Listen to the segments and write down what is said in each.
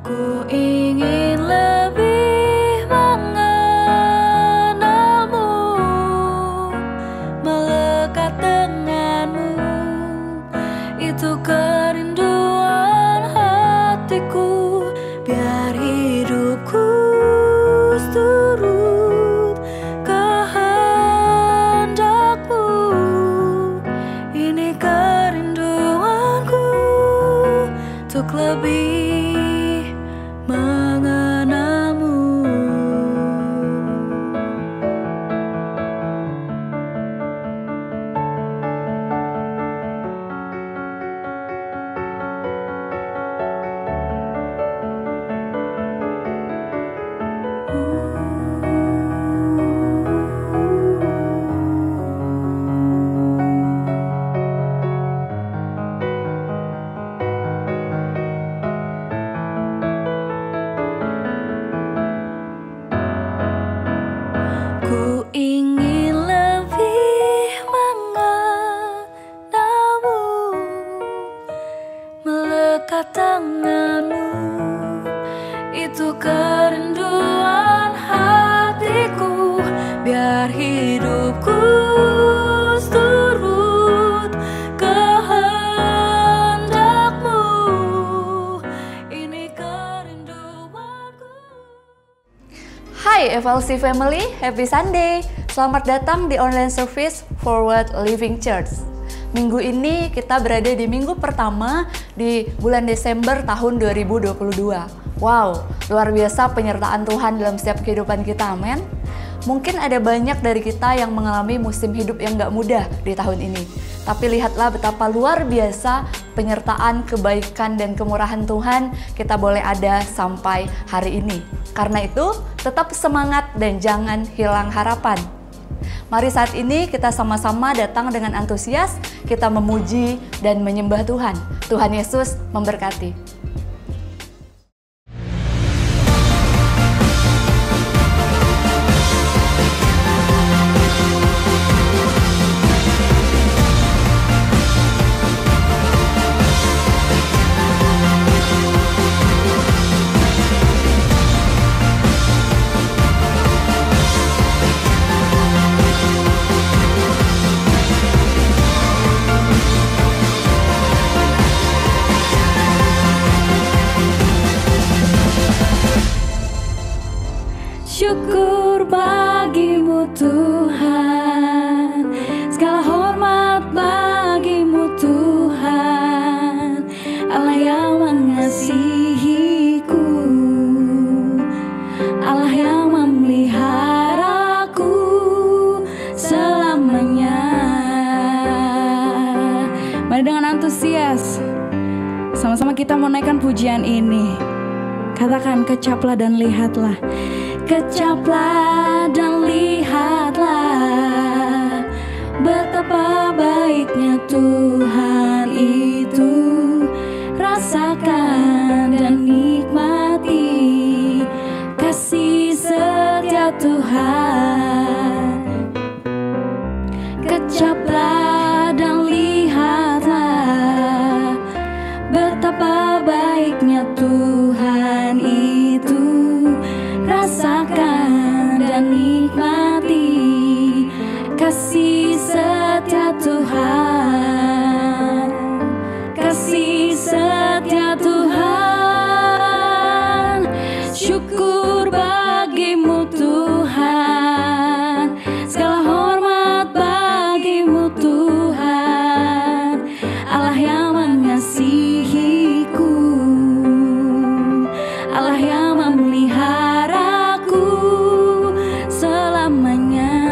Ku ingin lebih mengenalmu, melekat denganmu, itu kerinduan hatiku. Biar hidupku turut kehendakmu, ini kerinduanku untuk lebih mengenalmu. Ku ingin lebih mengenalmu, melekat denganmu, itu kerinduan hatiku. Biar hidupku turut kehendakmu, ini kerinduanku. Hai FLC Family, Happy Sunday! Selamat datang di online service Forward Living Church. Minggu ini kita berada di minggu pertama di bulan Desember tahun 2022. Wow, luar biasa penyertaan Tuhan dalam setiap kehidupan kita, amin. Mungkin ada banyak dari kita yang mengalami musim hidup yang gak mudah di tahun ini. Tapi lihatlah betapa luar biasa penyertaan, kebaikan, dan kemurahan Tuhan kita boleh ada sampai hari ini. Karena itu, tetap semangat dan jangan hilang harapan. Mari saat ini kita sama-sama datang dengan antusias, kita memuji dan menyembah Tuhan. Tuhan Yesus memberkati. Syukur bagimu Tuhan, segala hormat bagimu Tuhan, Allah yang mengasihiku, Allah yang memeliharaku selamanya. Mari dengan antusias sama-sama kita menaikkan pujian ini. Katakan, kecaplah dan lihatlah. Kecaplah dan lihatlah betapa baiknya Tuhan itu. Rasakan dan nikmati kasih setia Tuhan. Kecaplah dan lihatlah betapa baiknya Tuhan itu. Rasakan dan nikmati kasih setia Tuhan, kasih setia Tuhan. Syukur bagimu Tuhan, segala hormat bagimu Tuhan, Allah yang mengasihiku, Allah yang memelihara selamanya.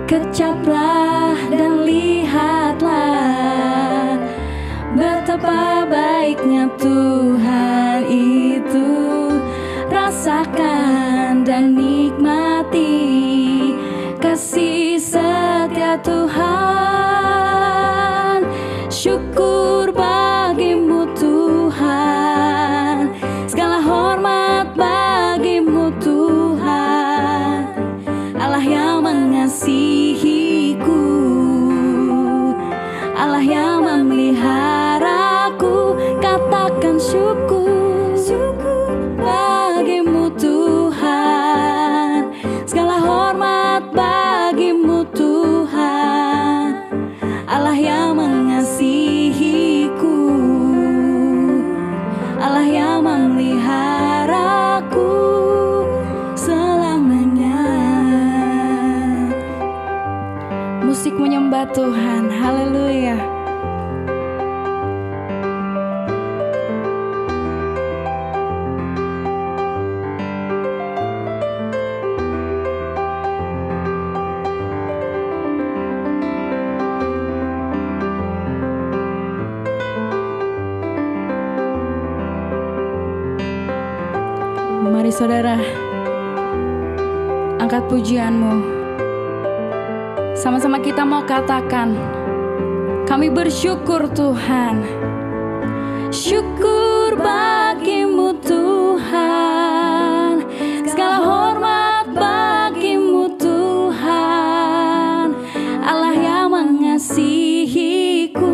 Kecaplah dan lihatlah betapa baiknya Tuhan itu. Rasakan dan nikmati kasih setia Tuhan. Syukur bagimu Tuhan, segala hormat bagimu Tuhan, Allah yang mengasihi musik menyembah Tuhan. Haleluya. Mari saudara, angkat pujianmu. Sama-sama kita mau katakan, kami bersyukur Tuhan. Syukur bagimu Tuhan, segala hormat bagimu Tuhan, Allah yang mengasihiku,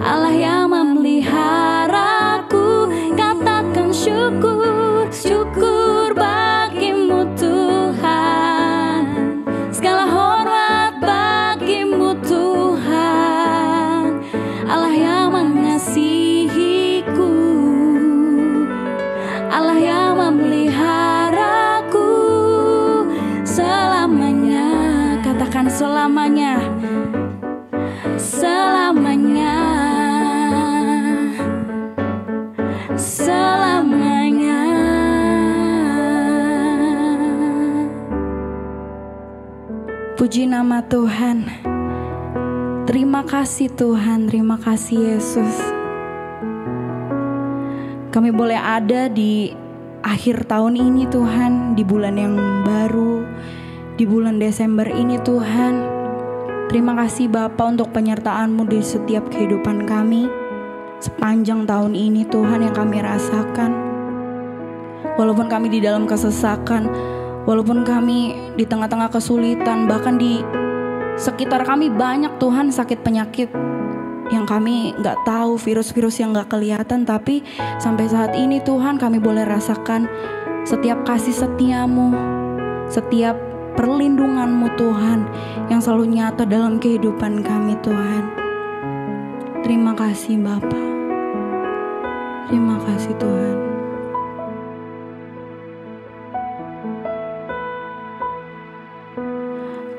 Allah yang memeliharaku. Katakan syukur, syukur bagimu Tuhan, segala hormat bagimu Tuhan, Allah yang mengasihiku, Allah yang memeliharaku selamanya. Katakan selamanya, selamanya, selamanya. Puji nama Tuhan. Terima kasih Tuhan, terima kasih Yesus. Kami boleh ada di akhir tahun ini Tuhan, di bulan yang baru, di bulan Desember ini Tuhan. Terima kasih Bapa untuk penyertaan-Mu di setiap kehidupan kami sepanjang tahun ini Tuhan, yang kami rasakan. Walaupun kami di dalam kesesakan, walaupun kami di tengah-tengah kesulitan, bahkan di sekitar kami banyak Tuhan sakit penyakit yang kami gak tahu, virus-virus yang gak kelihatan. Tapi sampai saat ini Tuhan, kami boleh rasakan setiap kasih setia-Mu, setiap perlindungan-Mu Tuhan, yang selalu nyata dalam kehidupan kami Tuhan. Terima kasih Bapa. Terima kasih Tuhan.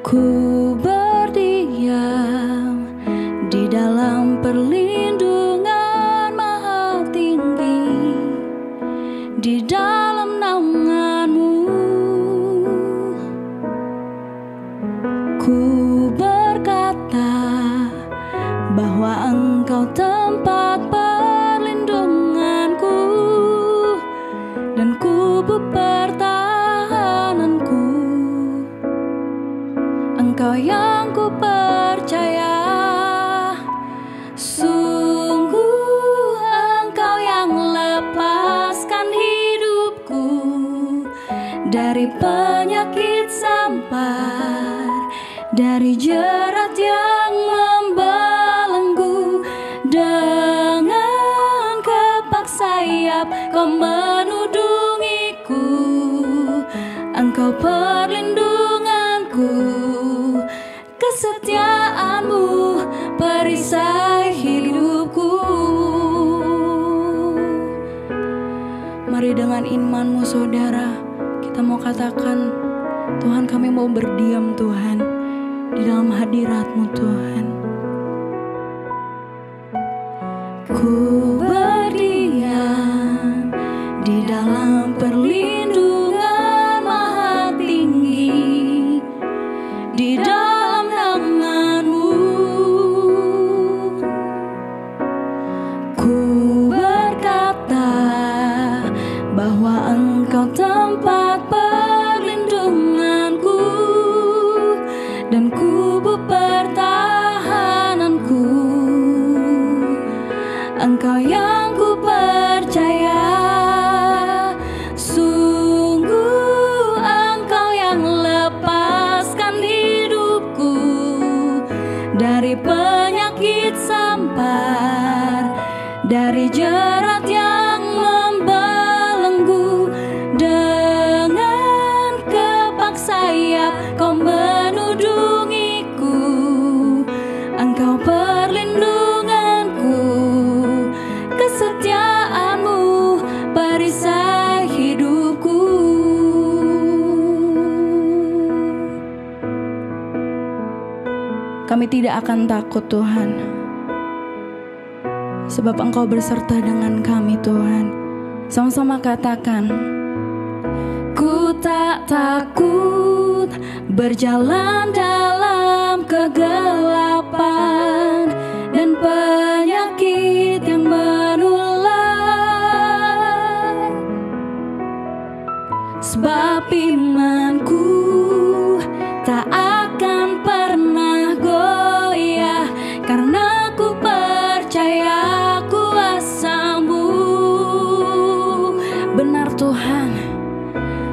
Ku berdiam di dalam perlindungan Maha Tinggi, di dalam naungan-Mu. Ku berkata bahwa Engkau tempat perlindunganku dan kubu pertahananku. Engkau yang ku percaya, sungguh Engkau yang lepaskan hidupku dari penyakit sampar, dari jerat yang membelenggu. Dengan kepak sayap Kau menudungiku, Engkau perlindunganku, kesetiaan-Mu perisai hidupku. Mari dengan iman-Mu saudara, kita mau katakan, Tuhan kami mau berdiam Tuhan di dalam hadirat-Mu Tuhan. Ku berdiam di dalam perlindungan Maha Tinggi, di dalam naungan-Mu. Ku berkata bahwa Engkau tempat perlindunganku dan kubu pertahananku. Engkau Kami tidak akan takut Tuhan, sebab Engkau berserta dengan kami Tuhan. Sama-sama katakan, ku tak takut berjalan dalam kegelapan dan penyakit yang menular, sebab imanku tak akan pernah goyah, karena ku percaya kuasa-Mu. Benar Tuhan,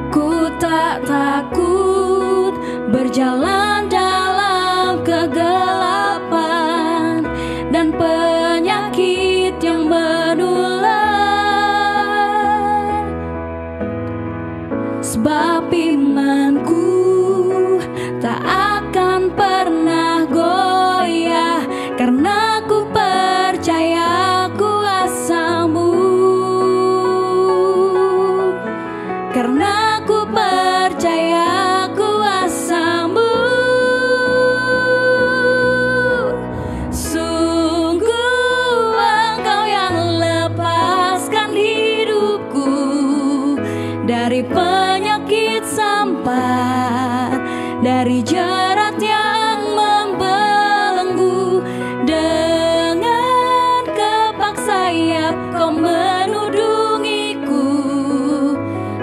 ku tak takut berjalan dalam kegelapan dan penyakit yang menular, sebab imanku tak akan pernah goyah, karena ku percaya kuasa-Mu. Karena ku percaya kuasa-Mu. Sungguh Engkau yang lepaskan hidupku dari penyakit sampar, dari jerat yang membelenggu. Dengan kepak sayap Kau menudungiku,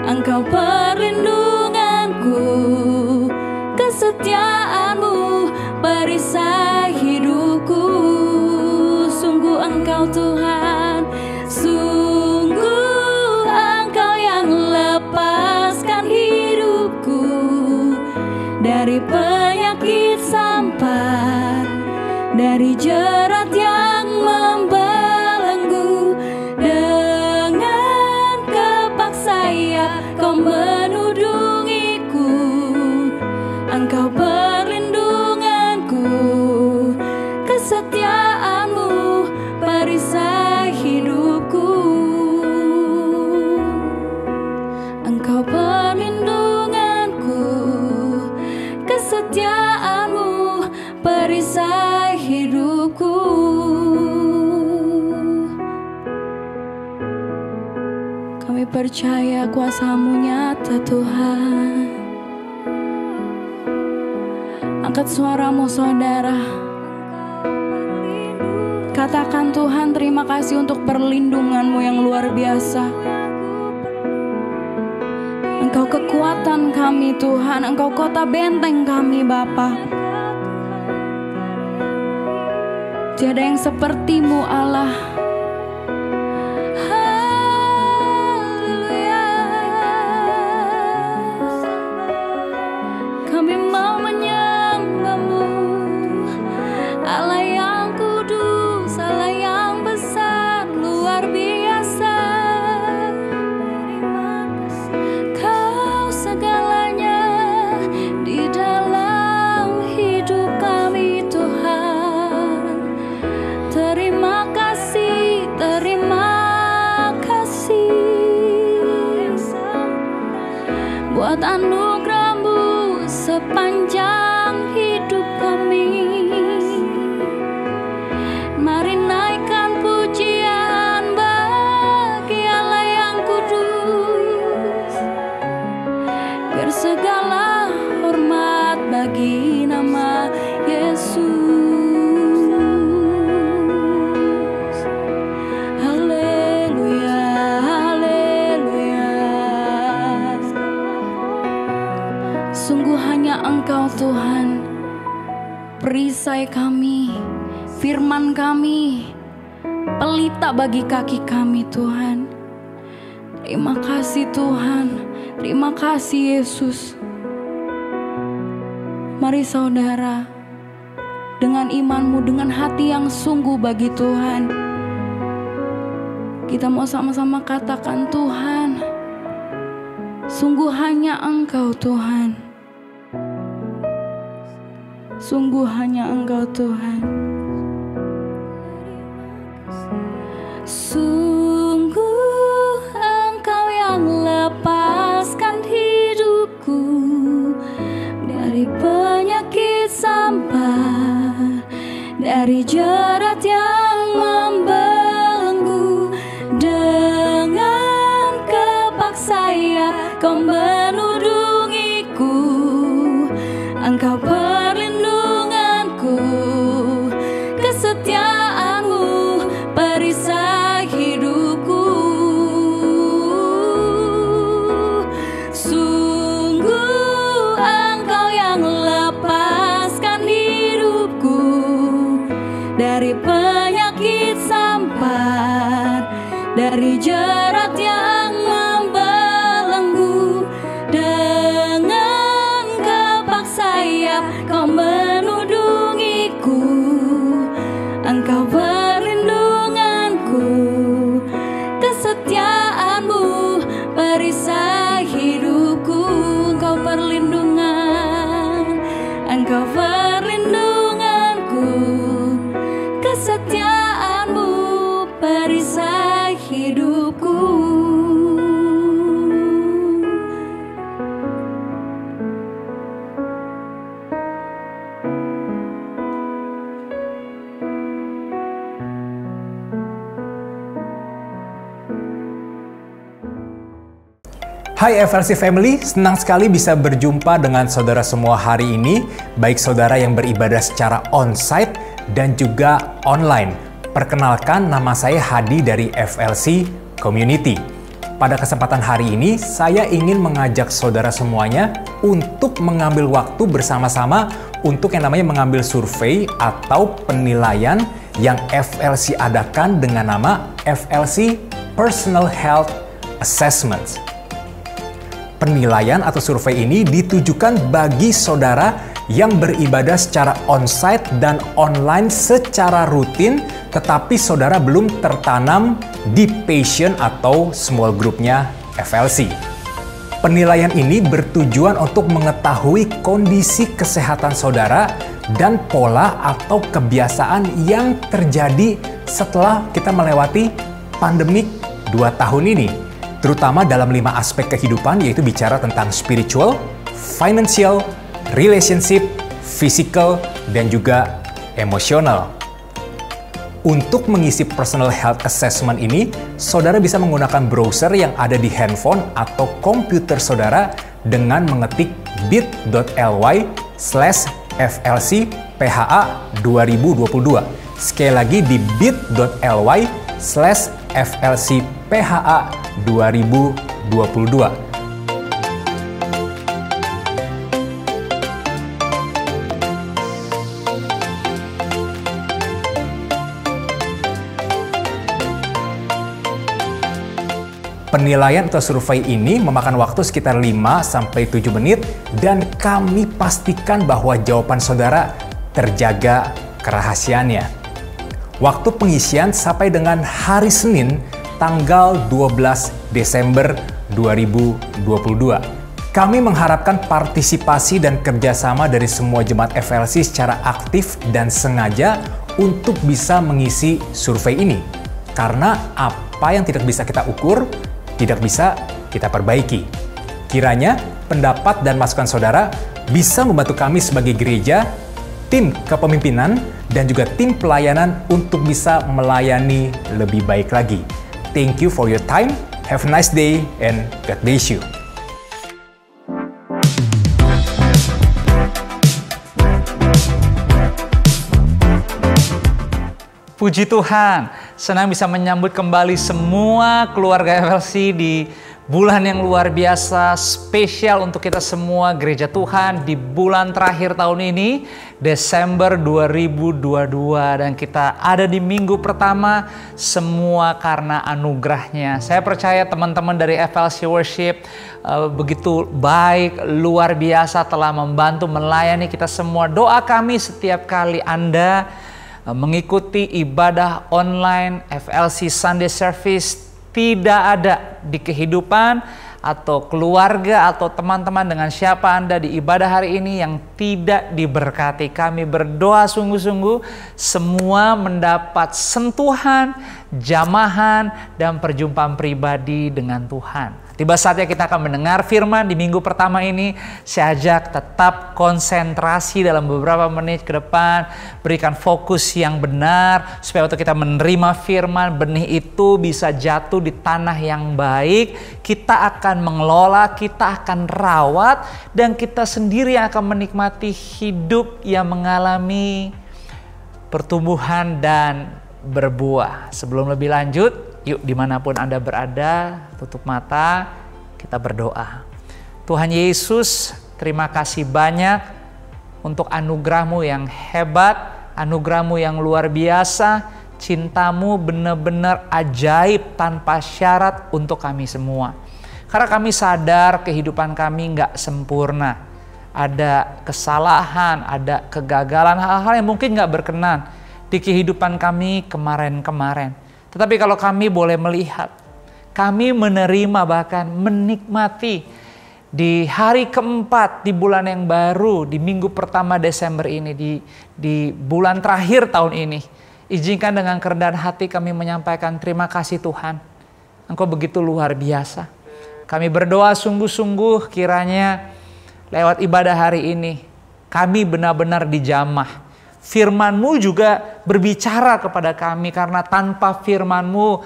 Engkau perlindunganku, kesetiaan-Mu perisai hidupku. Sungguh Engkau Tuhan, sungguh Engkau yang lepaskan hidupku dari penyakit sampar, dari jerat yang membelenggu. Dengan kepak sayap Kau menudungiku, Engkau perlindunganku, kesetiaan-Mu perisai hidupku. Engkau perlindunganku, kesetiaan-Mu perisai hidupku. Kami percaya kuasa-Mu nyata Tuhan. Angkat suaramu saudara, katakan, Tuhan terima kasih untuk perlindungan-Mu yang luar biasa. Engkau kekuatan kami Tuhan, Engkau kota benteng kami Bapa. Tiada yang seperti-Mu Allah. Buat anugerah-Mu sepanjang hidup kami. Mari naikkan pujian bagi Allah yang kudus, biar segala hormat bagi nama Yesus. Sungguh hanya Engkau Tuhan, perisai kami, firman kami, pelita bagi kaki kami Tuhan. Terima kasih Tuhan, terima kasih Yesus. Mari saudara, dengan imanmu, dengan hati yang sungguh bagi Tuhan, kita mau sama-sama katakan, Tuhan, sungguh hanya Engkau Tuhan. Sungguh hanya Engkau Tuhan. Sungguh Engkau yang lepaskan hidupku dari penyakit sampar, dari jerat yang membelenggu. Dengan kepaksa ya kau menudungiku, Engkau perlindunganku, kesetiaanmu perisai hidupku. Sungguh Engkau yang lepaskan hidupku dari penyakit sampar, dari jerat yang membelenggu. Dengan kepaksa ya kau menudungiku, Engkau perlindunganku, kesetiaanmu perisai hidupku. Engkau perlindungan, Engkau perlindunganku, kesetiaanmu perisai hidupku. Hai FLC Family, senang sekali bisa berjumpa dengan saudara semua hari ini, baik saudara yang beribadah secara on-site dan juga online. Perkenalkan, nama saya Hadi dari FLC Community. Pada kesempatan hari ini, saya ingin mengajak saudara semuanya untuk mengambil waktu bersama-sama untuk yang namanya mengambil survei atau penilaian yang FLC adakan dengan nama FLC Personal Health Assessment. Penilaian atau survei ini ditujukan bagi saudara yang beribadah secara on-site dan online secara rutin, tetapi saudara belum tertanam di passion atau small groupnya FLC. Penilaian ini bertujuan untuk mengetahui kondisi kesehatan saudara dan pola atau kebiasaan yang terjadi setelah kita melewati pandemik 2 tahun ini. Terutama dalam 5 aspek kehidupan, yaitu bicara tentang spiritual, financial, relationship, physical, dan juga emosional. Untuk mengisi personal health assessment ini, saudara bisa menggunakan browser yang ada di handphone atau komputer saudara dengan mengetik bit.ly/FLCPHA2022. Sekali lagi di bit.ly/FLCPHA2022. Penilaian atau survei ini memakan waktu sekitar 5-7 menit dan kami pastikan bahwa jawaban saudara terjaga kerahasiaannya. Waktu pengisian sampai dengan hari Senin tanggal 12 Desember 2022. Kami mengharapkan partisipasi dan kerjasama dari semua jemaat FLC secara aktif dan sengaja untuk bisa mengisi survei ini. Karena apa yang tidak bisa kita ukur, tidak bisa kita perbaiki. Kiranya pendapat dan masukan saudara bisa membantu kami sebagai gereja, tim kepemimpinan, dan juga tim pelayanan untuk bisa melayani lebih baik lagi. Thank you for your time. Have a nice day and God bless you. Puji Tuhan, senang bisa menyambut kembali semua keluarga FLC di bulan yang luar biasa, spesial untuk kita semua gereja Tuhan di bulan terakhir tahun ini, Desember 2022. Dan kita ada di minggu pertama, semua karena anugerahnya. Saya percaya teman-teman dari FLC Worship begitu baik, luar biasa telah membantu melayani kita semua. Doa kami setiap kali Anda mengikuti ibadah online FLC Sunday Service, tidak ada di kehidupan atau keluarga atau teman-teman dengan siapa Anda di ibadah hari ini yang tidak diberkati. Kami berdoa sungguh-sungguh semua mendapat sentuhan, jamahan, dan perjumpaan pribadi dengan Tuhan. Tiba saatnya kita akan mendengar firman di minggu pertama ini. Saya ajak tetap konsentrasi dalam beberapa menit ke depan. Berikan fokus yang benar supaya waktu kita menerima firman, benih itu bisa jatuh di tanah yang baik. Kita akan mengelola, kita akan rawat, dan kita sendiri yang akan menikmati hidup yang mengalami pertumbuhan dan berbuah. Sebelum lebih lanjut, yuk dimanapun Anda berada, tutup mata, kita berdoa. Tuhan Yesus, terima kasih banyak untuk anugerah-Mu yang hebat, anugerah-Mu yang luar biasa, cinta-Mu benar-benar ajaib tanpa syarat untuk kami semua. Karena kami sadar kehidupan kami nggak sempurna. Ada kesalahan, ada kegagalan, hal-hal yang mungkin nggak berkenan di kehidupan kami kemarin-kemarin. Tetapi kalau kami boleh melihat, kami menerima bahkan menikmati di hari keempat di bulan yang baru, di minggu pertama Desember ini, di bulan terakhir tahun ini. Izinkan dengan kerendahan hati kami menyampaikan terima kasih Tuhan. Engkau begitu luar biasa. Kami berdoa sungguh-sungguh kiranya lewat ibadah hari ini kami benar-benar dijamah. Firman-Mu juga berbicara kepada kami, karena tanpa Firman-Mu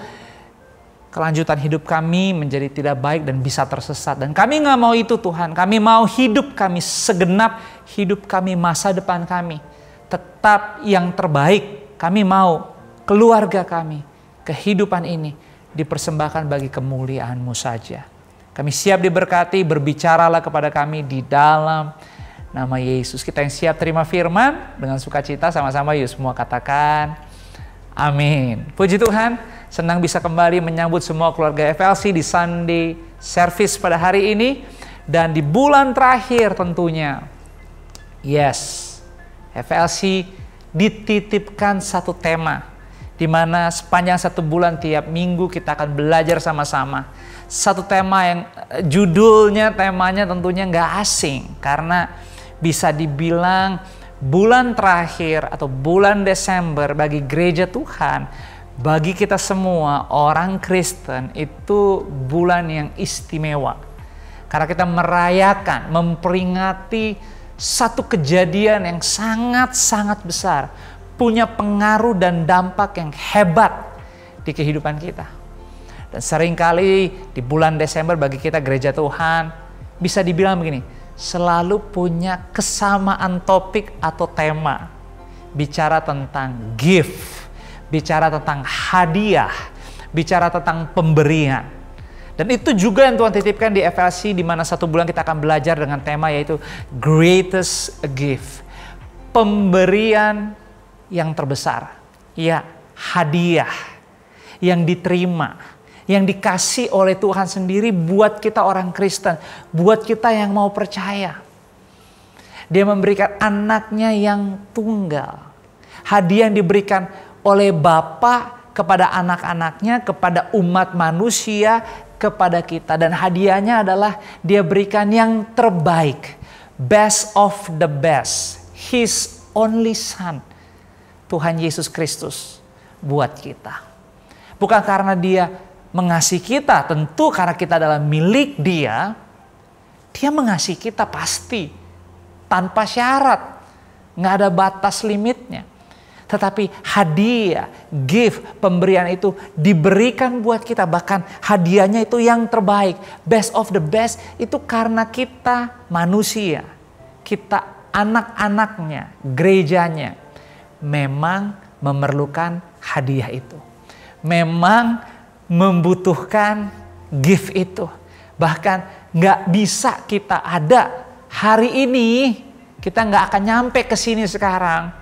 kelanjutan hidup kami menjadi tidak baik dan bisa tersesat. Dan kami nggak mau itu Tuhan. Kami mau hidup kami segenap, hidup kami masa depan kami tetap yang terbaik. Kami mau keluarga kami, kehidupan ini dipersembahkan bagi kemuliaan-Mu saja. Kami siap diberkati, berbicaralah kepada kami di dalam nama Yesus. Kita yang siap terima firman dengan sukacita, sama-sama yuk semua katakan amin. Puji Tuhan, senang bisa kembali menyambut semua keluarga FLC di Sunday Service pada hari ini. Dan di bulan terakhir tentunya, yes, FLC dititipkan satu tema, di mana sepanjang satu bulan tiap minggu kita akan belajar sama-sama. Satu tema yang temanya tentunya nggak asing, karena bisa dibilang bulan terakhir atau bulan Desember bagi gereja Tuhan, bagi kita semua orang Kristen, itu bulan yang istimewa. Karena kita merayakan, memperingati satu kejadian yang sangat-sangat besar, punya pengaruh dan dampak yang hebat di kehidupan kita. Dan seringkali di bulan Desember bagi kita gereja Tuhan, bisa dibilang begini, selalu punya kesamaan topik atau tema. Bicara tentang gift, bicara tentang hadiah, bicara tentang pemberian. Dan itu juga yang Tuhan titipkan di FLC, di mana satu bulan kita akan belajar dengan tema yaitu greatest gift. Pemberian yang terbesar. Ya, hadiah yang diterima, yang dikasih oleh Tuhan sendiri buat kita orang Kristen, buat kita yang mau percaya. Dia memberikan anaknya yang tunggal. Hadiah yang diberikan oleh Bapa kepada anak-anaknya, kepada umat manusia, kepada kita. Dan hadiahnya adalah dia berikan yang terbaik. Best of the best. His only Son. Tuhan Yesus Kristus buat kita. Bukan karena dia mengasihi kita, tentu karena kita adalah milik dia. Dia mengasihi kita pasti, tanpa syarat, nggak ada batas limitnya. Tetapi hadiah, gift, pemberian itu diberikan buat kita. Bahkan hadiahnya itu yang terbaik, best of the best, itu karena kita manusia, kita anak-anaknya, gerejanya, memang memerlukan hadiah itu. Memang membutuhkan gift itu. Bahkan nggak bisa kita ada hari ini, kita nggak akan nyampe ke sini sekarang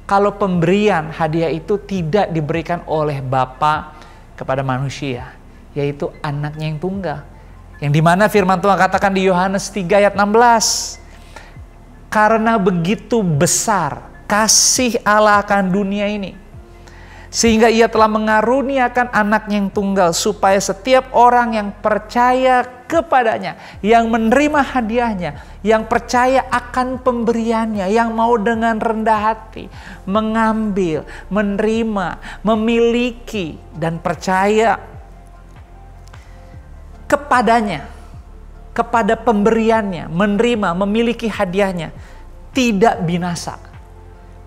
kalau pemberian hadiah itu tidak diberikan oleh Bapa kepada manusia, yaitu anaknya yang tunggal. Yang dimana firman Tuhan katakan di Yohanes 3 ayat 16, karena begitu besar kasih Allah akan dunia ini, sehingga ia telah mengaruniakan anaknya yang tunggal, supaya setiap orang yang percaya kepadanya, yang menerima hadiahnya, yang percaya akan pemberiannya, yang mau dengan rendah hati mengambil, menerima, memiliki, dan percaya kepadanya, kepada pemberiannya, menerima, memiliki hadiahnya, tidak binasa,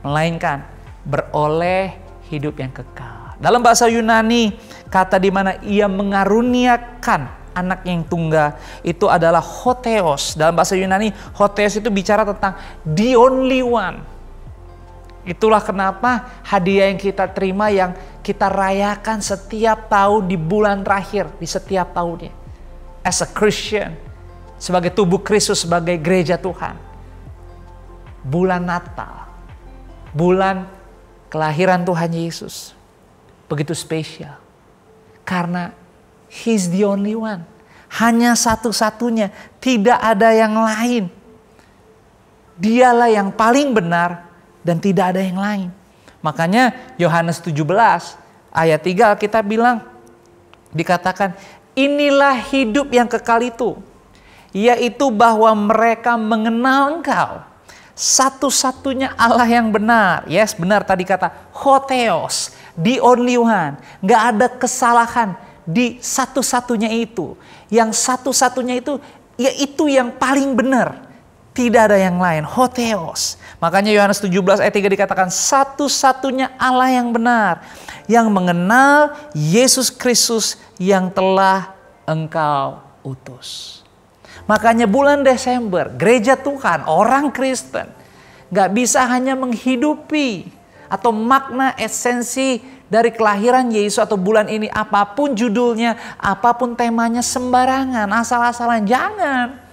melainkan beroleh hidup yang kekal. Dalam bahasa Yunani, kata di mana ia mengaruniakan anak yang tunggal itu adalah hotheos. Dalam bahasa Yunani, hotheos itu bicara tentang the only one. Itulah kenapa hadiah yang kita terima, yang kita rayakan setiap tahun di bulan terakhir, di setiap tahunnya. As a Christian, sebagai tubuh Kristus, sebagai gereja Tuhan. Bulan Natal, bulan kelahiran Tuhan Yesus, begitu spesial. Karena He's the only one. Hanya satu-satunya. Tidak ada yang lain. Dialah yang paling benar dan tidak ada yang lain. Makanya Yohanes 17 ayat 3 kita bilang, dikatakan, inilah hidup yang kekal itu, yaitu bahwa mereka mengenal Engkau, satu-satunya Allah yang benar. Yes, benar tadi kata hotheos, the only one. Gak ada kesalahan di satu-satunya itu. Yang satu-satunya itu, yaitu yang paling benar. Tidak ada yang lain, hotheos. Makanya Yohanes 17 ayat 3 dikatakan, satu-satunya Allah yang benar, yang mengenal Yesus Kristus yang telah Engkau utus. Makanya bulan Desember, gereja Tuhan, orang Kristen, gak bisa hanya menghidupi atau makna esensi dari kelahiran Yesus atau bulan ini, apapun judulnya, apapun temanya, sembarangan, asal-asalan, jangan.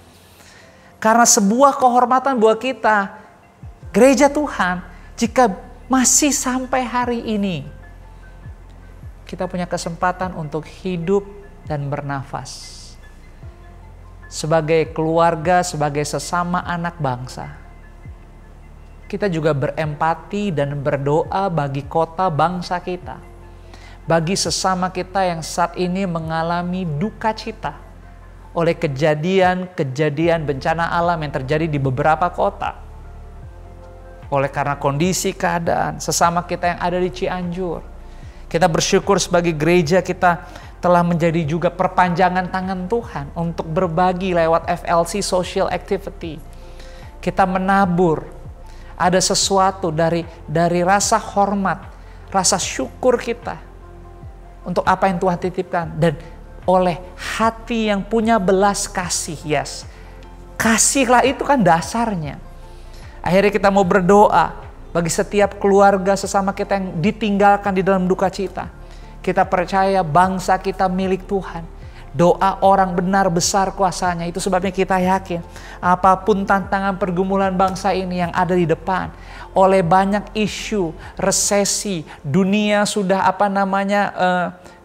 Karena sebuah kehormatan buat kita, gereja Tuhan, jika masih sampai hari ini, kita punya kesempatan untuk hidup dan bernafas. Sebagai keluarga, sebagai sesama anak bangsa, kita juga berempati dan berdoa bagi kota bangsa kita, bagi sesama kita yang saat ini mengalami duka cita oleh kejadian-kejadian bencana alam yang terjadi di beberapa kota. Oleh karena kondisi keadaan sesama kita yang ada di Cianjur, kita bersyukur sebagai gereja kita telah menjadi juga perpanjangan tangan Tuhan untuk berbagi lewat FLC Social Activity. Kita menabur, ada sesuatu dari rasa hormat, rasa syukur kita untuk apa yang Tuhan titipkan, dan oleh hati yang punya belas kasih. Yes, kasihlah itu kan dasarnya. Akhirnya kita mau berdoa bagi setiap keluarga sesama kita yang ditinggalkan di dalam duka cita. Kita percaya bangsa kita milik Tuhan. Doa orang benar besar kuasanya. Itu sebabnya kita yakin apapun tantangan pergumulan bangsa ini yang ada di depan, oleh banyak isu, resesi, dunia sudah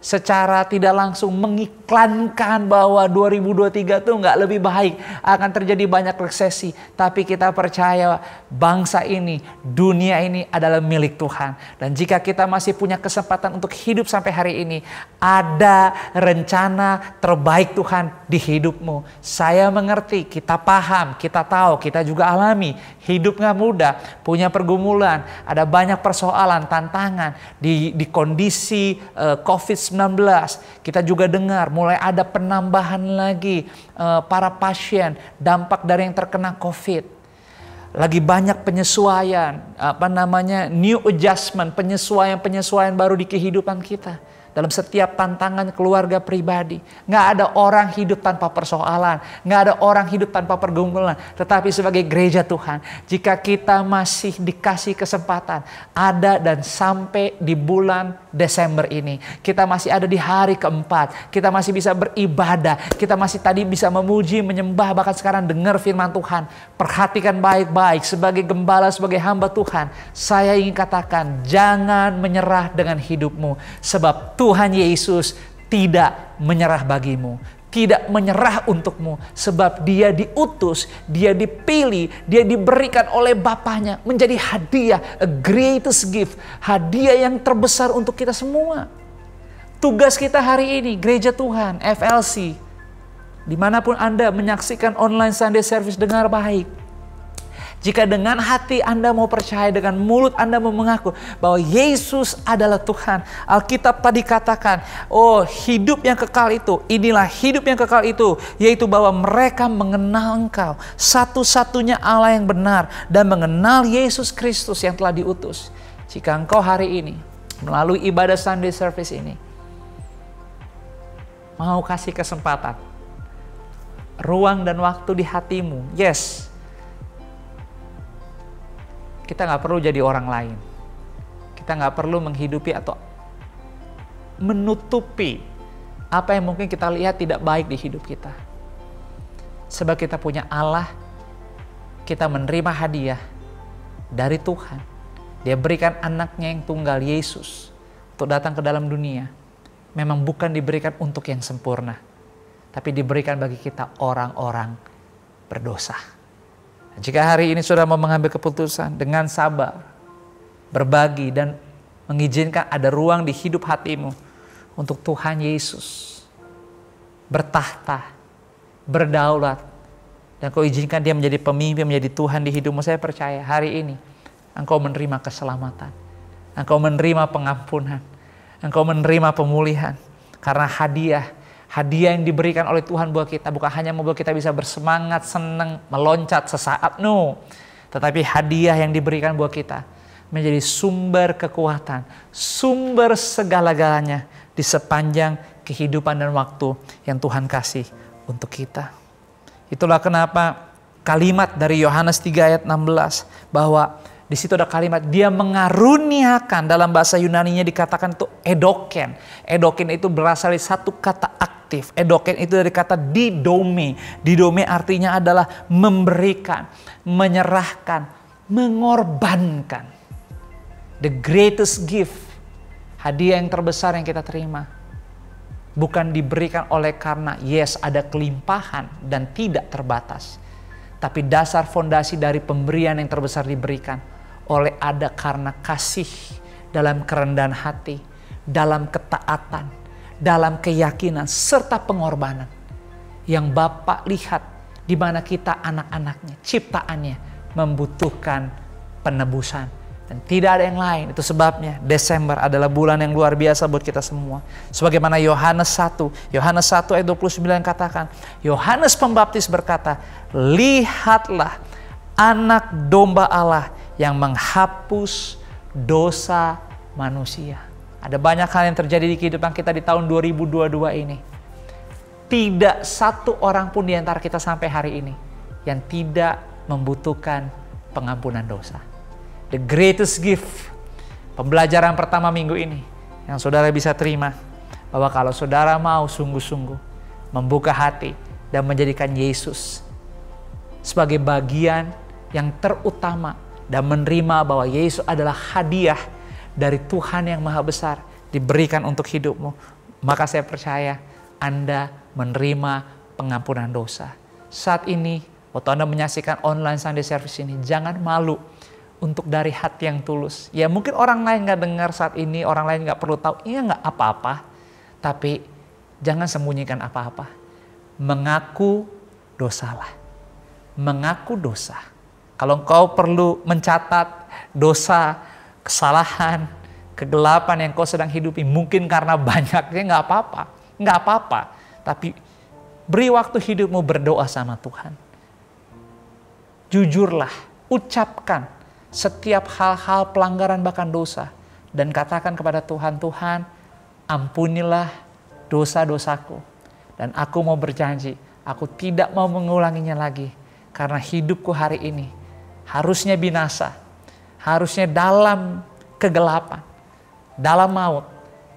secara tidak langsung mengiklankan bahwa 2023 itu nggak lebih baik, akan terjadi banyak resesi. Tapi kita percaya bangsa ini, dunia ini adalah milik Tuhan. Dan jika kita masih punya kesempatan untuk hidup sampai hari ini, ada rencana terbaik Tuhan di hidupmu. Saya mengerti, kita paham, kita tahu, kita juga alami. Hidup gak mudah, punya pergumulan, ada banyak persoalan, tantangan di kondisi COVID-19. Kita juga dengar mulai ada penambahan lagi para pasien dampak dari yang terkena COVID. Lagi banyak penyesuaian, new adjustment, penyesuaian baru di kehidupan kita. Dalam setiap tantangan keluarga pribadi. Nggak ada orang hidup tanpa persoalan. Nggak ada orang hidup tanpa pergumulan. Tetapi sebagai gereja Tuhan, jika kita masih dikasih kesempatan, ada dan sampai di bulan Desember ini, kita masih ada di hari keempat, kita masih bisa beribadah, kita masih tadi bisa memuji, menyembah, bahkan sekarang dengar firman Tuhan. Perhatikan baik-baik, sebagai gembala, sebagai hamba Tuhan, saya ingin katakan, jangan menyerah dengan hidupmu. Sebab Tuhan Yesus tidak menyerah bagimu, tidak menyerah untukmu, sebab Dia diutus, Dia dipilih, Dia diberikan oleh Bapaknya menjadi hadiah, a greatest gift, hadiah yang terbesar untuk kita semua. Tugas kita hari ini, gereja Tuhan, FLC, dimanapun Anda menyaksikan online Sunday service, dengar baik. Jika dengan hati Anda mau percaya, dengan mulut Anda mau mengaku bahwa Yesus adalah Tuhan. Alkitab tadi katakan, oh hidup yang kekal itu, inilah hidup yang kekal itu, yaitu bahwa mereka mengenal Engkau, satu-satunya Allah yang benar, dan mengenal Yesus Kristus yang telah diutus. Jika engkau hari ini, melalui ibadah Sunday service ini, mau kasih kesempatan, ruang dan waktu di hatimu, yes, kita nggak perlu jadi orang lain. Kita nggak perlu menghidupi atau menutupi apa yang mungkin kita lihat tidak baik di hidup kita. Sebab kita punya Allah, kita menerima hadiah dari Tuhan. Dia berikan anaknya yang tunggal, Yesus, untuk datang ke dalam dunia. Memang bukan diberikan untuk yang sempurna, tapi diberikan bagi kita orang-orang berdosa. Jika hari ini saudara mau mengambil keputusan dengan sabar, berbagi dan mengizinkan ada ruang di hidup hatimu untuk Tuhan Yesus bertahta, berdaulat, dan kau izinkan dia menjadi pemimpin, menjadi Tuhan di hidupmu, saya percaya hari ini engkau menerima keselamatan, engkau menerima pengampunan, engkau menerima pemulihan, karena hadiah yang diberikan oleh Tuhan buat kita bukan hanya membuat kita bisa bersemangat, senang, meloncat sesaat, no. Tetapi hadiah yang diberikan buat kita menjadi sumber kekuatan, sumber segala-galanya di sepanjang kehidupan dan waktu yang Tuhan kasih untuk kita. Itulah kenapa kalimat dari Yohanes 3 ayat 16 bahwa di situ ada kalimat dia mengaruniakan, dalam bahasa Yunaninya dikatakan itu edoken. Edoken itu berasal dari satu kata aktif. Edoken itu dari kata didome. Didome artinya adalah memberikan, menyerahkan, mengorbankan. The greatest gift, hadiah yang terbesar yang kita terima, bukan diberikan oleh karena yes ada kelimpahan dan tidak terbatas. Tapi dasar fondasi dari pemberian yang terbesar diberikan oleh ada karena kasih, dalam kerendahan hati, dalam ketaatan, dalam keyakinan, serta pengorbanan. Yang Bapa lihat di mana kita anak-anaknya, ciptaannya membutuhkan penebusan. Dan tidak ada yang lain. Itu sebabnya Desember adalah bulan yang luar biasa buat kita semua. Sebagaimana Yohanes 1 ayat 29 katakan, Yohanes Pembaptis berkata, lihatlah anak domba Allah yang menghapus dosa manusia. Ada banyak hal yang terjadi di kehidupan kita di tahun 2022 ini. Tidak satu orang pun di antara kita sampai hari ini yang tidak membutuhkan pengampunan dosa. The greatest gift, pembelajaran pertama minggu ini yang saudara bisa terima, bahwa kalau saudara mau sungguh-sungguh membuka hati dan menjadikan Yesus sebagai bagian yang terutama dan menerima bahwa Yesus adalah hadiah dari Tuhan yang Maha Besar diberikan untuk hidupmu, maka saya percaya Anda menerima pengampunan dosa. Saat ini, waktu Anda menyaksikan online Sunday Service ini, jangan malu untuk dari hati yang tulus. Ya mungkin orang lain gak dengar saat ini, orang lain gak perlu tahu, iya gak apa-apa. Tapi jangan sembunyikan apa-apa. Mengaku dosalah. Mengaku dosa. Kalau engkau perlu mencatat dosa, kesalahan, kegelapan yang kau sedang hidupi, mungkin karena banyaknya gak apa-apa. Gak apa-apa. Tapi beri waktu hidupmu berdoa sama Tuhan. Jujurlah, ucapkan setiap hal-hal pelanggaran bahkan dosa. Dan katakan kepada Tuhan, Tuhan ampunilah dosa-dosaku. Dan aku mau berjanji, aku tidak mau mengulanginya lagi. Karena hidupku hari ini harusnya binasa. Harusnya dalam kegelapan, dalam maut.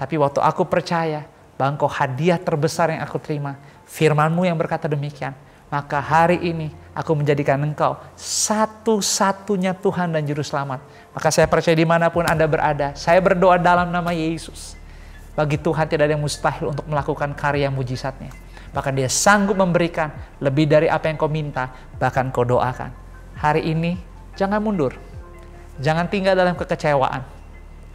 Tapi waktu aku percaya bahwa Engkau hadiah terbesar yang aku terima, firman-Mu yang berkata demikian, maka hari ini aku menjadikan Engkau satu-satunya Tuhan dan Juru Selamat. Maka saya percaya dimanapun Anda berada, saya berdoa dalam nama Yesus. Bagi Tuhan tidak ada yang mustahil untuk melakukan karya mujizatnya. Bahkan Dia sanggup memberikan lebih dari apa yang kau minta, bahkan kau doakan. Hari ini jangan mundur. Jangan tinggal dalam kekecewaan.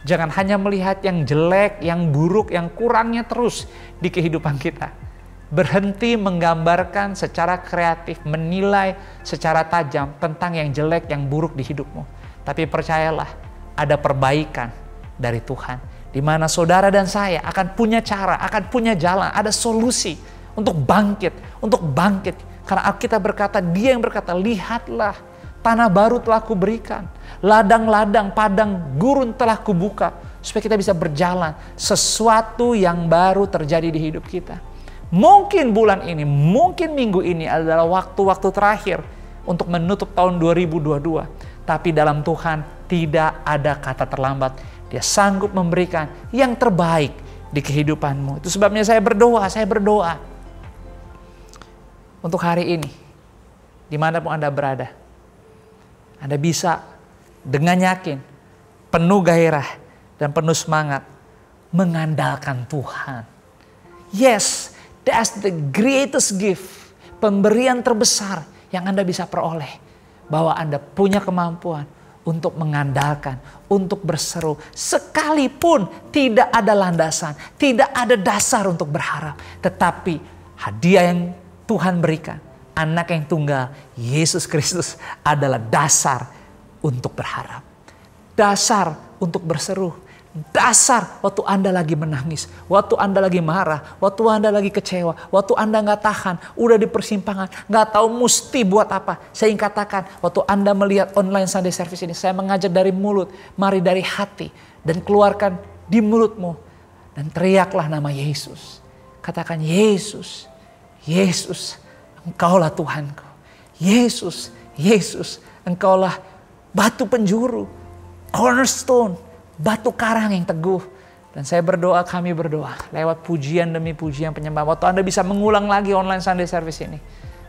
Jangan hanya melihat yang jelek, yang buruk, yang kurangnya terus di kehidupan kita. Berhenti menggambarkan secara kreatif, menilai secara tajam tentang yang jelek, yang buruk di hidupmu. Tapi percayalah, ada perbaikan dari Tuhan. Di mana saudara dan saya akan punya cara, akan punya jalan, ada solusi untuk bangkit. Karena Alkitab berkata, Dia yang berkata, lihatlah, tanah baru telah kuberikan, ladang-ladang, padang gurun telah kubuka, supaya kita bisa berjalan. Sesuatu yang baru terjadi di hidup kita. Mungkin bulan ini, mungkin minggu ini adalah waktu-waktu terakhir untuk menutup tahun 2022. Tapi dalam Tuhan tidak ada kata terlambat. Dia sanggup memberikan yang terbaik di kehidupanmu. Itu sebabnya saya berdoa untuk hari ini, dimanapun Anda berada, Anda bisa dengan yakin, penuh gairah dan penuh semangat mengandalkan Tuhan. Yes, that's the greatest gift, pemberian terbesar yang Anda bisa peroleh. Bahwa Anda punya kemampuan untuk mengandalkan, untuk berseru. Sekalipun tidak ada landasan, tidak ada dasar untuk berharap. Tetapi hadiah yang Tuhan berikan, anak yang tunggal, Yesus Kristus adalah dasar untuk berharap. Dasar untuk berseru. Dasar waktu Anda lagi menangis, waktu Anda lagi marah, waktu Anda lagi kecewa, waktu Anda gak tahan, udah di persimpangan, gak tahu mesti buat apa. Saya ingin katakan, waktu Anda melihat online Sunday Service ini, saya mengajak dari mulut, mari dari hati, dan keluarkan di mulutmu, dan teriaklah nama Yesus. Katakan, Yesus, Yesus, Engkaulah Tuhanku. Yesus, Yesus, Engkaulah batu penjuru, cornerstone, batu karang yang teguh. Dan saya berdoa, kami berdoa lewat pujian demi pujian penyembahan. Waktu Anda bisa mengulang lagi online Sunday Service ini,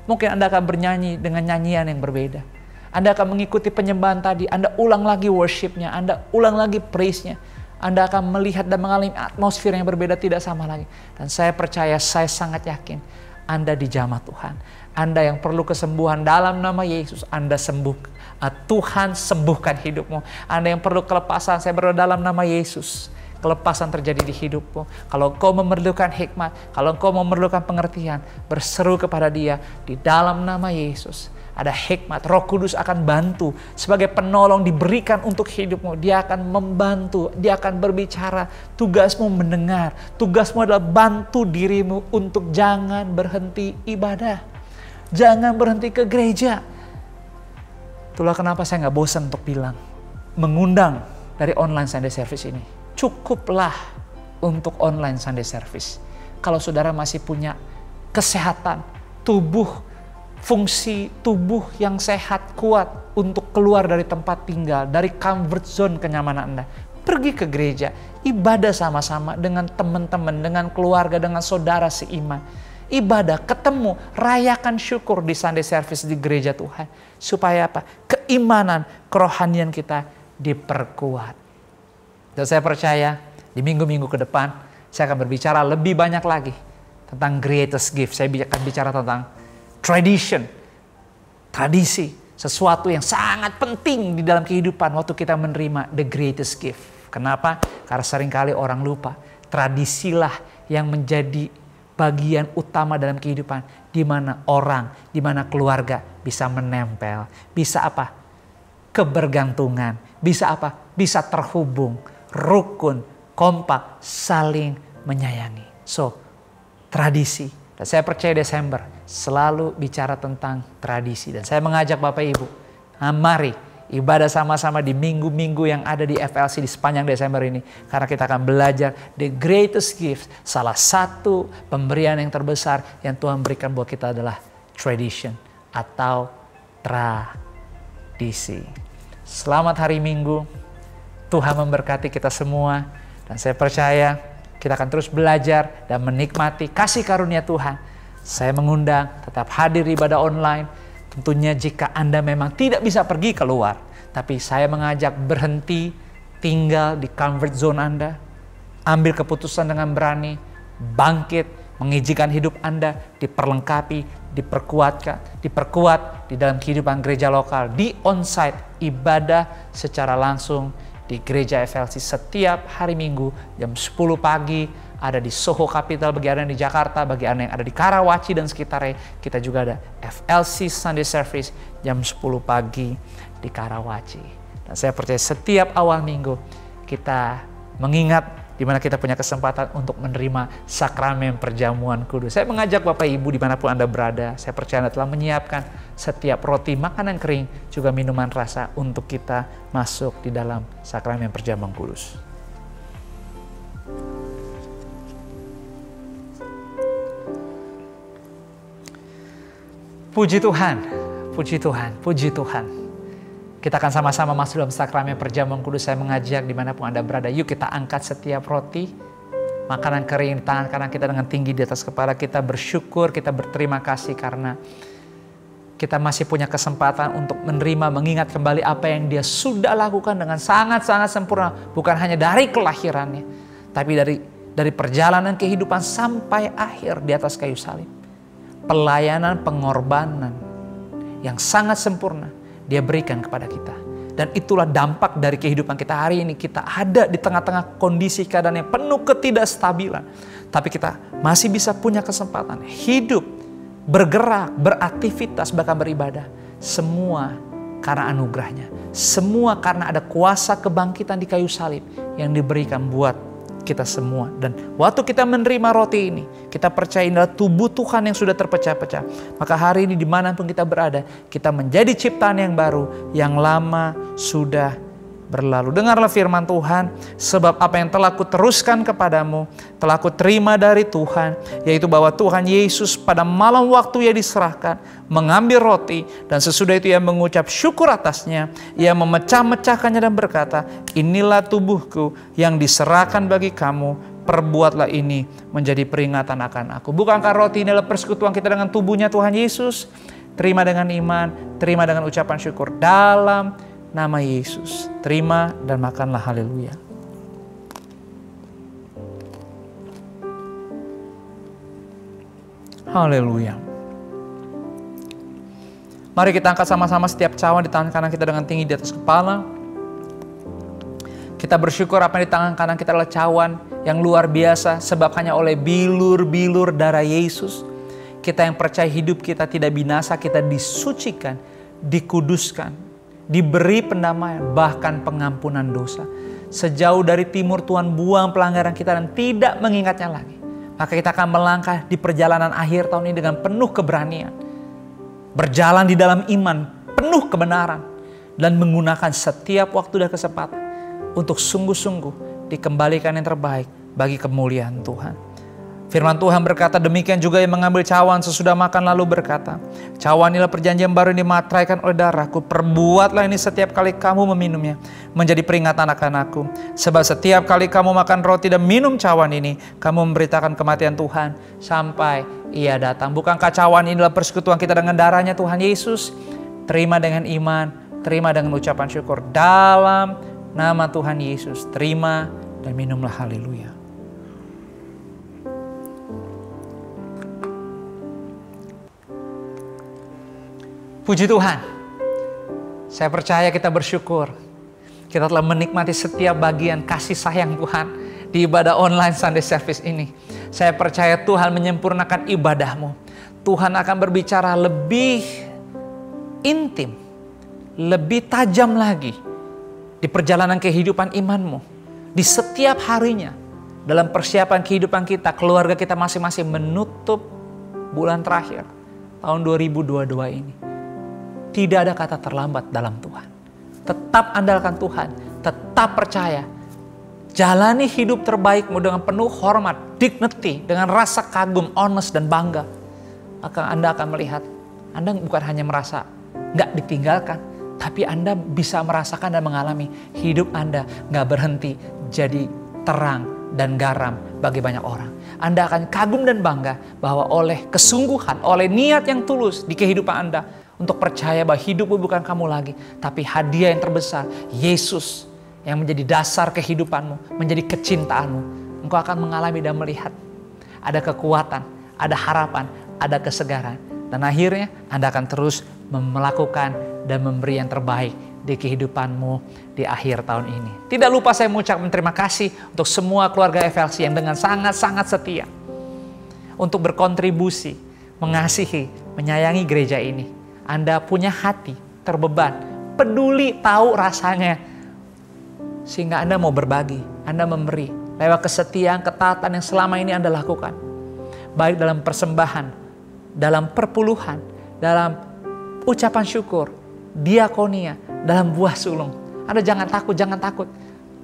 mungkin Anda akan bernyanyi dengan nyanyian yang berbeda. Anda akan mengikuti penyembahan tadi, Anda ulang lagi worshipnya, Anda ulang lagi praise-nya. Anda akan melihat dan mengalami atmosfer yang berbeda, tidak sama lagi. Dan saya percaya, saya sangat yakin Anda dijamah Tuhan. Anda yang perlu kesembuhan dalam nama Yesus, Anda sembuh. Tuhan sembuhkan hidupmu. Anda yang perlu kelepasan, saya berdoa dalam nama Yesus. Kelepasan terjadi di hidupmu. Kalau engkau memerlukan hikmat, kalau engkau memerlukan pengertian, berseru kepada Dia di dalam nama Yesus. Ada hikmat, Roh Kudus akan bantu sebagai penolong diberikan untuk hidupmu. Dia akan membantu, Dia akan berbicara. Tugasmu mendengar, tugasmu adalah bantu dirimu untuk jangan berhenti ibadah. Jangan berhenti ke gereja. Itulah kenapa saya nggak bosan untuk bilang, mengundang dari online Sunday Service ini. Cukuplah untuk online Sunday Service. Kalau saudara masih punya kesehatan, tubuh, fungsi tubuh yang sehat, kuat untuk keluar dari tempat tinggal, dari comfort zone kenyamanan Anda. Pergi ke gereja, ibadah sama-sama dengan teman-teman, dengan keluarga, dengan saudara seiman. Ibadah, ketemu, rayakan syukur di Sunday Service di gereja Tuhan. Supaya apa? Keimanan, kerohanian kita diperkuat. Dan saya percaya di minggu-minggu ke depan, saya akan berbicara lebih banyak lagi tentang greatest gift. Saya akan bicara tentang tradition, tradisi, sesuatu yang sangat penting di dalam kehidupan waktu kita menerima the greatest gift. Kenapa? Karena seringkali orang lupa, tradisilah yang menjadi bagian utama dalam kehidupan, di mana orang, di mana keluarga bisa menempel, bisa apa? Kebergantungan, bisa apa? Bisa terhubung, rukun, kompak, saling menyayangi. So, tradisi. Dan saya percaya Desember selalu bicara tentang tradisi. Dan saya mengajak Bapak Ibu, mari ibadah sama-sama di minggu-minggu yang ada di FLC di sepanjang Desember ini. Karena kita akan belajar the greatest gift. Salah satu pemberian yang terbesar yang Tuhan berikan buat kita adalah tradition atau tradisi. Selamat hari Minggu. Tuhan memberkati kita semua. Dan saya percaya kita akan terus belajar dan menikmati kasih karunia Tuhan. Saya mengundang tetap hadir di ibadah online. Tentunya jika Anda memang tidak bisa pergi keluar, tapi saya mengajak berhenti tinggal di comfort zone Anda, ambil keputusan dengan berani, bangkit, mengizinkan hidup Anda diperlengkapi, diperkuat di dalam kehidupan gereja lokal, di onsite, ibadah secara langsung di gereja FLC setiap hari Minggu jam 10 pagi ada di Soho Capital, bagi Anda yang di Jakarta, bagi Anda yang ada di Karawaci dan sekitarnya, kita juga ada FLC Sunday Service jam 10 pagi di Karawaci. Dan saya percaya setiap awal minggu kita mengingat di mana kita punya kesempatan untuk menerima sakramen perjamuan kudus. Saya mengajak Bapak Ibu dimanapun Anda berada, saya percaya Anda telah menyiapkan setiap roti, makanan kering, juga minuman rasa untuk kita masuk di dalam sakramen perjamuan kudus. Puji Tuhan, puji Tuhan, puji Tuhan. Kita akan sama-sama masuk dalam sakramen perjamuan kudus. Saya mengajak dimanapun Anda berada, yuk kita angkat setiap roti, makanan kering di tangan kanan kita dengan tinggi di atas kepala kita, bersyukur, kita berterima kasih karena kita masih punya kesempatan untuk menerima, mengingat kembali apa yang Dia sudah lakukan dengan sangat-sangat sempurna. Bukan hanya dari kelahirannya, tapi dari perjalanan kehidupan sampai akhir di atas kayu salib. Pelayanan, pengorbanan yang sangat sempurna Dia berikan kepada kita. Dan itulah dampak dari kehidupan kita hari ini. Kita ada di tengah-tengah kondisi keadaan yang penuh ketidakstabilan. Tapi kita masih bisa punya kesempatan hidup, bergerak, beraktivitas, bahkan beribadah. Semua karena anugerahnya. Semua karena ada kuasa kebangkitan di kayu salib yang diberikan buat kita semua. Dan waktu kita menerima roti ini, kita percaya inilah tubuh Tuhan yang sudah terpecah-pecah. Maka hari ini dimanapun kita berada, kita menjadi ciptaan yang baru, yang lama sudah berlalu. Dengarlah firman Tuhan, sebab apa yang telah kuteruskan kepadamu, telah kuterima dari Tuhan, yaitu bahwa Tuhan Yesus pada malam waktu Ia diserahkan, mengambil roti, dan sesudah itu Ia mengucap syukur atasnya, Ia memecah-mecahkannya dan berkata, inilah tubuhku yang diserahkan bagi kamu, perbuatlah ini menjadi peringatan akan aku. Bukankah roti ini adalah persekutuan kita dengan tubuhnya Tuhan Yesus? Terima dengan iman, terima dengan ucapan syukur dalam nama Yesus. Terima dan makanlah, haleluya. Haleluya. Mari kita angkat sama-sama setiap cawan di tangan kanan kita dengan tinggi di atas kepala. Kita bersyukur apa yang di tangan kanan kita adalah cawan yang luar biasa, sebab hanya oleh bilur-bilur darah Yesus kita yang percaya hidup kita tidak binasa, kita disucikan, dikuduskan, diberi pendamaian, bahkan pengampunan dosa. Sejauh dari timur Tuhan buang pelanggaran kita dan tidak mengingatnya lagi. Maka kita akan melangkah di perjalanan akhir tahun ini dengan penuh keberanian. Berjalan di dalam iman, penuh kebenaran. Dan menggunakan setiap waktu dan kesempatan untuk sungguh-sungguh dikembalikan yang terbaik bagi kemuliaan Tuhan. Firman Tuhan berkata, demikian juga yang mengambil cawan sesudah makan lalu berkata, cawan inilah perjanjian baru yang dimateraikan oleh darahku. Perbuatlah ini setiap kali kamu meminumnya, menjadi peringatan akan aku. Sebab setiap kali kamu makan roti dan minum cawan ini, kamu memberitakan kematian Tuhan sampai Ia datang. Bukankah cawan inilah persekutuan kita dengan darahnya Tuhan Yesus? Terima dengan iman, terima dengan ucapan syukur dalam nama Tuhan Yesus. Terima dan minumlah, haleluya. Puji Tuhan, saya percaya kita bersyukur. Kita telah menikmati setiap bagian kasih sayang Tuhan di ibadah online Sunday Service ini. Saya percaya Tuhan menyempurnakan ibadahmu. Tuhan akan berbicara lebih intim, lebih tajam lagi di perjalanan kehidupan imanmu. Di setiap harinya, dalam persiapan kehidupan kita, keluarga kita masing-masing menutup bulan terakhir tahun 2022 ini. Tidak ada kata terlambat dalam Tuhan. Tetap andalkan Tuhan, tetap percaya. Jalani hidup terbaikmu dengan penuh hormat, dignity, dengan rasa kagum, honest dan bangga. Maka Anda akan melihat, Anda bukan hanya merasa nggak ditinggalkan, tapi Anda bisa merasakan dan mengalami hidup Anda nggak berhenti jadi terang dan garam bagi banyak orang. Anda akan kagum dan bangga bahwa oleh kesungguhan, oleh niat yang tulus di kehidupan Anda, untuk percaya bahwa hidupmu bukan kamu lagi, tapi hadiah yang terbesar, Yesus yang menjadi dasar kehidupanmu, menjadi kecintaanmu. Engkau akan mengalami dan melihat ada kekuatan, ada harapan, ada kesegaran. Dan akhirnya Anda akan terus melakukan dan memberi yang terbaik di kehidupanmu di akhir tahun ini. Tidak lupa saya mengucapkan terima kasih untuk semua keluarga FLC yang dengan sangat-sangat setia untuk berkontribusi, mengasihi, menyayangi gereja ini. Anda punya hati terbeban, peduli, tahu rasanya, sehingga Anda mau berbagi, Anda memberi lewat kesetiaan, ketaatan yang selama ini Anda lakukan. Baik dalam persembahan, dalam perpuluhan, dalam ucapan syukur, diakonia, dalam buah sulung. Anda jangan takut, jangan takut.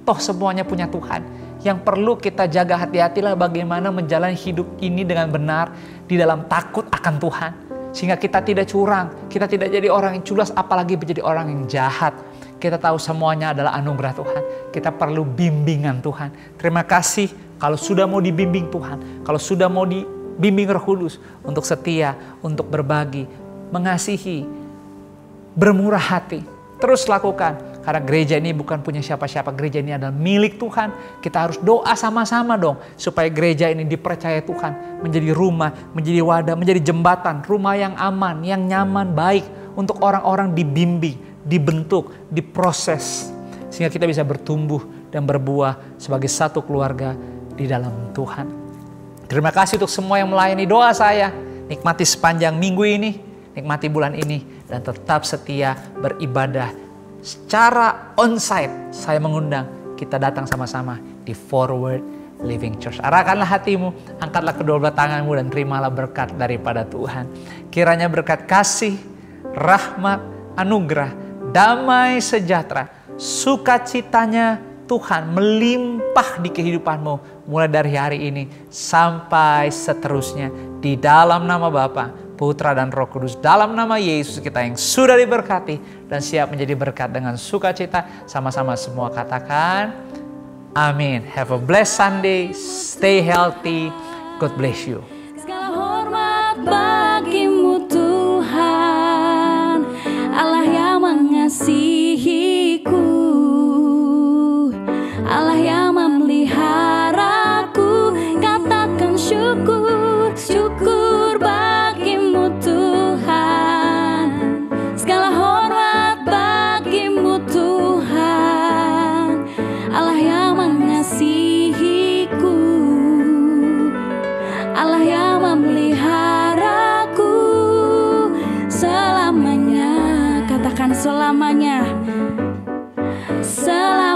Toh semuanya punya Tuhan. Yang perlu kita jaga hati-hatilah bagaimana menjalani hidup ini dengan benar di dalam takut akan Tuhan. Sehingga kita tidak curang, kita tidak jadi orang yang culas, apalagi menjadi orang yang jahat. Kita tahu semuanya adalah anugerah Tuhan. Kita perlu bimbingan Tuhan. Terima kasih kalau sudah mau dibimbing Tuhan, kalau sudah mau dibimbing Roh Kudus untuk setia, untuk berbagi, mengasihi, bermurah hati. Terus lakukan, karena gereja ini bukan punya siapa-siapa, gereja ini adalah milik Tuhan. Kita harus doa sama-sama dong, supaya gereja ini dipercaya Tuhan, menjadi rumah, menjadi wadah, menjadi jembatan, rumah yang aman, yang nyaman, baik, untuk orang-orang dibimbing, dibentuk, diproses, sehingga kita bisa bertumbuh dan berbuah sebagai satu keluarga di dalam Tuhan. Terima kasih untuk semua yang melayani doa saya. Nikmati sepanjang minggu ini, nikmati bulan ini, dan tetap setia beribadah secara onsite. Saya mengundang kita datang sama-sama di Forward Living Church. Arahkanlah hatimu, angkatlah kedua belah tanganmu, dan terimalah berkat daripada Tuhan. Kiranya berkat kasih, rahmat, anugerah, damai sejahtera, sukacitanya Tuhan melimpah di kehidupanmu mulai dari hari ini sampai seterusnya, di dalam nama Bapa, Putra dan Roh Kudus, dalam nama Yesus kita yang sudah diberkati dan siap menjadi berkat dengan sukacita. Sama-sama semua katakan amin. Have a blessed Sunday, stay healthy, God bless you. Segala hormat bagimu Tuhan, Allah yang mengasihiku, Allah yang memeliharaku. Katakan syukur, syukur bagimu Tuhan. Segala hormat bagimu Tuhan, Allah yang mengasihiku, Allah yang memeliharaku selamanya. Katakan selamanya. Selamanya.